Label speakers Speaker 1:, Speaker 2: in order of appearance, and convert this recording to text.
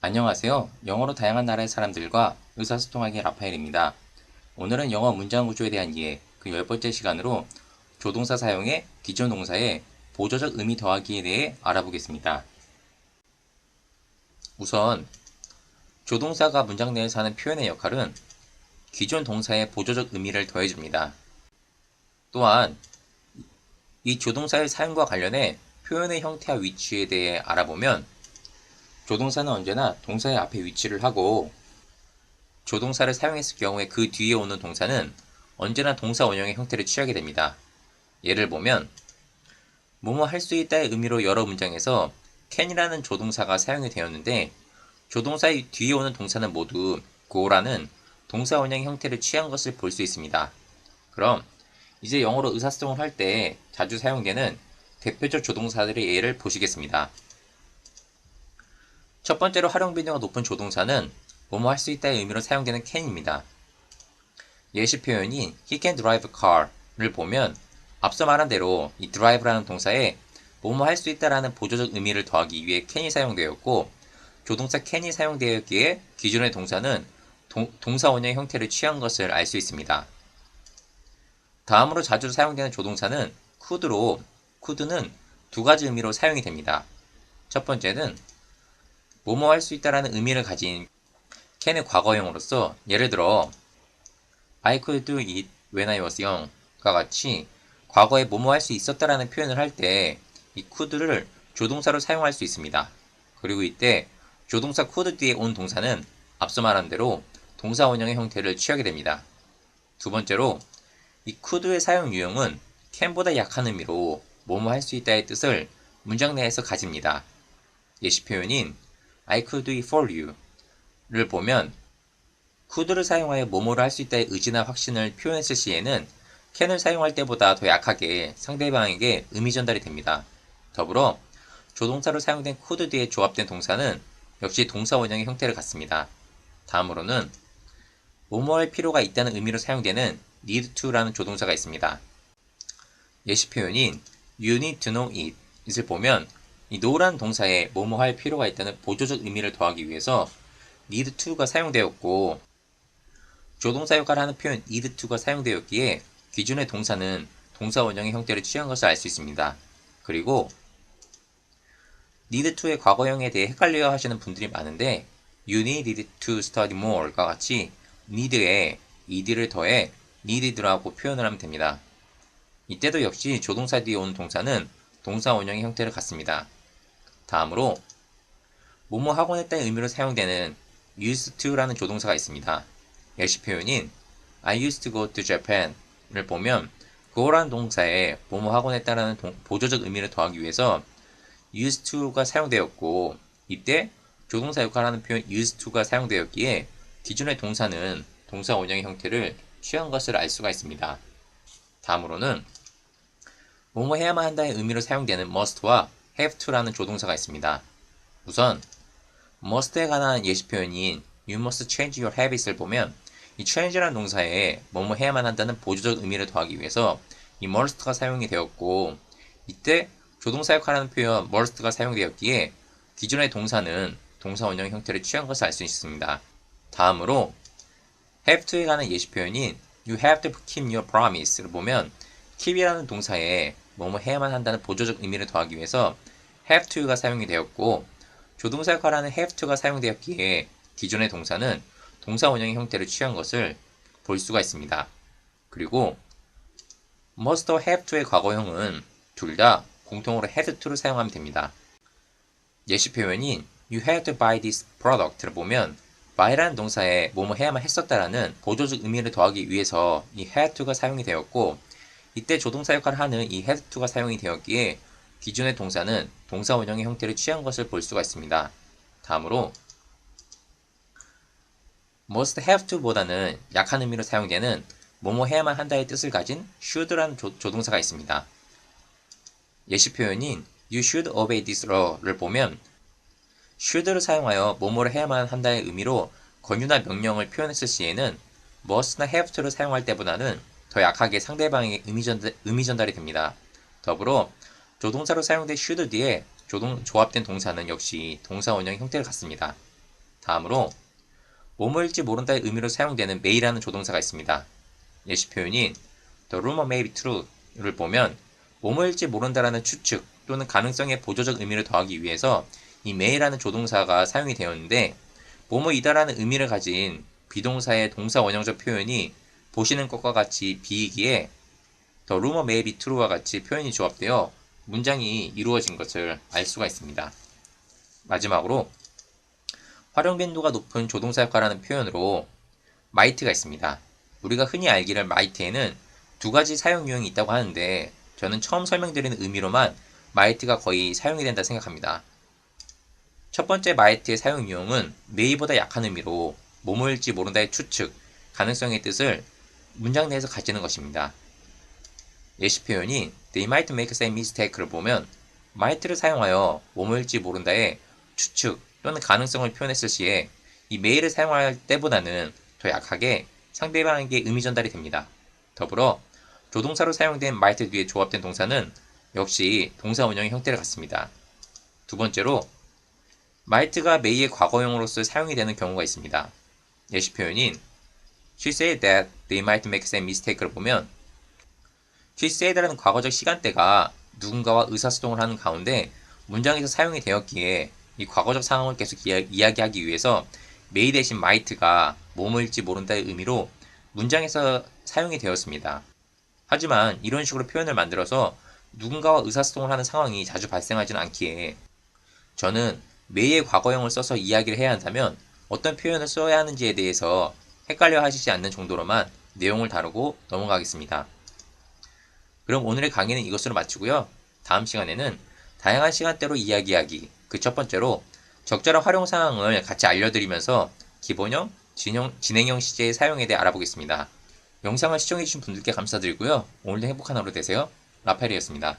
Speaker 1: 안녕하세요. 영어로 다양한 나라의 사람들과 의사소통하기 라파엘입니다. 오늘은 영어 문장 구조에 대한 이해, 그 10번째 시간으로 조동사 사용에 기존 동사의 보조적 의미 더하기에 대해 알아보겠습니다. 우선 조동사가 문장 내에서 하는 표현의 역할은 기존 동사의 보조적 의미를 더해줍니다. 또한 이 조동사의 사용과 관련해 표현의 형태와 위치에 대해 알아보면 조동사는 언제나 동사의 앞에 위치를 하고 조동사를 사용했을 경우에 그 뒤에 오는 동사는 언제나 동사 원형의 형태를 취하게 됩니다. 예를 보면 뭐뭐 할 수 있다의 의미로 여러 문장에서 can이라는 조동사가 사용이 되었는데 조동사의 뒤에 오는 동사는 모두 go라는 동사 원형의 형태를 취한 것을 볼 수 있습니다. 그럼 이제 영어로 의사소통을 할 때 자주 사용되는 대표적 조동사들의 예를 보시겠습니다. 첫 번째로 활용 빈도가 높은 조동사는 뭐뭐 할 수 있다의 의미로 사용되는 can입니다. 예시 표현인 he can drive a car를 보면 앞서 말한 대로 이 drive라는 동사에 뭐뭐 할 수 있다라는 보조적 의미를 더하기 위해 can이 사용되었고 조동사 can이 사용되었기에 기존의 동사는 동사 원형의 형태를 취한 것을 알 수 있습니다. 다음으로 자주 사용되는 조동사는 could로 could는 두 가지 의미로 사용이 됩니다. 첫 번째는 뭐뭐 할 수 있다라는 의미를 가진 can의 과거형으로서 예를 들어 I could do it when I was young과 같이 과거에 뭐뭐 할 수 있었다라는 표현을 할 때 이 could를 조동사로 사용할 수 있습니다. 그리고 이때 조동사 could 뒤에 온 동사는 앞서 말한 대로 동사 원형의 형태를 취하게 됩니다. 두 번째로 이 could의 사용 유형은 can보다 약한 의미로 뭐뭐 할 수 있다의 뜻을 문장 내에서 가집니다. 예시 표현인 I could do it for you를 보면 could를 사용하여 뭐뭐를 할 수 있다의 의지나 확신을 표현했을 시에는 can을 사용할 때보다 더 약하게 상대방에게 의미 전달이 됩니다. 더불어 조동사로 사용된 could 뒤에 조합된 동사는 역시 동사 원형의 형태를 갖습니다. 다음으로는 뭐뭐 할 필요가 있다는 의미로 사용되는 need to라는 조동사가 있습니다. 예시 표현인 you need to know it을 보면 이 know라는 동사에 뭐뭐 할 필요가 있다는 보조적 의미를 더하기 위해서 need to가 사용되었고 조동사 역할을 하는 표현 need to가 사용되었기에 기존의 동사는 동사 원형의 형태를 취한 것을 알 수 있습니다. 그리고 need to의 과거형에 대해 헷갈려 하시는 분들이 많은데 you needed to study more과 같이 need에 ed를 더해 needed라고 표현을 하면 됩니다. 이때도 역시 조동사 뒤에 오는 동사는 동사 원형의 형태를 갖습니다. 다음으로 뭐뭐 하곤 했다는 의미로 사용되는 used to라는 조동사가 있습니다. 예시 표현인 I used to go to Japan을 보면 go라는 동사에 뭐뭐 하곤 했다라는 보조적 의미를 더하기 위해서 used to가 사용되었고 이때 조동사 역할을 하는 표현 used to가 사용되었기에 기존의 동사는 동사 원형의 형태를 취한 것을 알 수가 있습니다. 다음으로는 뭐뭐 해야만 한다의 의미로 사용되는 must와 have to라는 조동사가 있습니다. 우선 must에 관한 예시 표현인 you must change your habits을 보면 이 change라는 동사에 뭐뭐 해야만 한다는 보조적 의미를 더하기 위해서 이 must가 사용이 되었고 이때 조동사 역할하는 표현 must가 사용되었기에 기존의 동사는 동사 원형 형태를 취한 것을 알 수 있습니다. 다음으로 have to에 관한 예시 표현인 you have to keep your promise를 보면 keep이라는 동사에 뭐뭐 해야만 한다는 보조적 의미를 더하기 위해서 have to가 사용이 되었고 조동사 역할하는 have to가 사용되었기에 기존의 동사는 동사 원형의 형태를 취한 것을 볼 수가 있습니다. 그리고 must와 have to의 과거형은 둘 다 공통으로 had to를 사용하면 됩니다. 예시 표현인 you had to buy this product를 보면 buy라는 동사에 뭐뭐 해야만 했었다라는 보조적 의미를 더하기 위해서 이 had to가 사용이 되었고 이때 조동사 역할을 하는 이 had to가 사용이 되었기에 기존의 동사는 동사 원형의 형태를 취한 것을 볼 수가 있습니다. 다음으로 must have to보다는 약한 의미로 사용되는 뭐뭐 해야만 한다의 뜻을 가진 should라는 조동사가 있습니다. 예시 표현인 you should obey this law를 보면 should를 사용하여 뭐뭐를 해야만 한다의 의미로 권유나 명령을 표현했을 시에는 must나 have to를 사용할 때보다는 더 약하게 상대방에게 의미 전달이 됩니다. 더불어 조동사로 사용된 should 뒤에 조합된 동사는 역시 동사 원형의 형태를 갖습니다. 다음으로 뭐뭐일지 모른다의 의미로 사용되는 may라는 조동사가 있습니다. 예시 표현인 The rumor may be true를 보면 뭐뭐일지 모른다라는 추측 또는 가능성의 보조적 의미를 더하기 위해서 이 may라는 조동사가 사용이 되었는데 뭐뭐이다라는 의미를 가진 비동사의 동사 원형적 표현이 보시는 것과 같이 be이기에 The rumor may be true와 같이 표현이 조합되어 문장이 이루어진 것을 알 수가 있습니다. 마지막으로 활용 빈도가 높은 조동사 효과라는 표현으로 might가 있습니다. 우리가 흔히 알기를 might에는 두 가지 사용 유형이 있다고 하는데 저는 처음 설명드리는 의미로만 might가 거의 사용이 된다 생각합니다. 첫 번째 might의 사용 유형은 may보다 약한 의미로 뭐뭐일지 모른다의 추측, 가능성의 뜻을 문장 내에서 가지는 것입니다. 예시 표현이 They might make some mistake를 보면 might를 사용하여 뭐뭐일지 모른다의 추측 또는 가능성을 표현했을 시에 이 may를 사용할 때보다는 더 약하게 상대방에게 의미 전달이 됩니다. 더불어 조동사로 사용된 might 뒤에 조합된 동사는 역시 동사 원형의 형태를 갖습니다. 두 번째로 might가 may의 과거형으로서 사용이 되는 경우가 있습니다. 예시 표현인 She said that they might make some mistake를 보면 She said라는 과거적 시간대가 누군가와 의사소통을 하는 가운데 문장에서 사용이 되었기에 이 과거적 상황을 계속 이야기하기 위해서 may 대신 might가 뭐뭐일지 모른다의 의미로 문장에서 사용이 되었습니다. 하지만 이런 식으로 표현을 만들어서 누군가와 의사소통을 하는 상황이 자주 발생하지는 않기에 저는 may의 과거형을 써서 이야기를 해야 한다면 어떤 표현을 써야 하는지에 대해서 헷갈려 하시지 않는 정도로만 내용을 다루고 넘어가겠습니다. 그럼 오늘의 강의는 이것으로 마치고요. 다음 시간에는 다양한 시간대로 이야기하기, 그 첫 번째로 적절한 활용 상황을 같이 알려드리면서 기본형, 진행형 시제의 사용에 대해 알아보겠습니다. 영상을 시청해주신 분들께 감사드리고요. 오늘도 행복한 하루 되세요. 라펠이었습니다.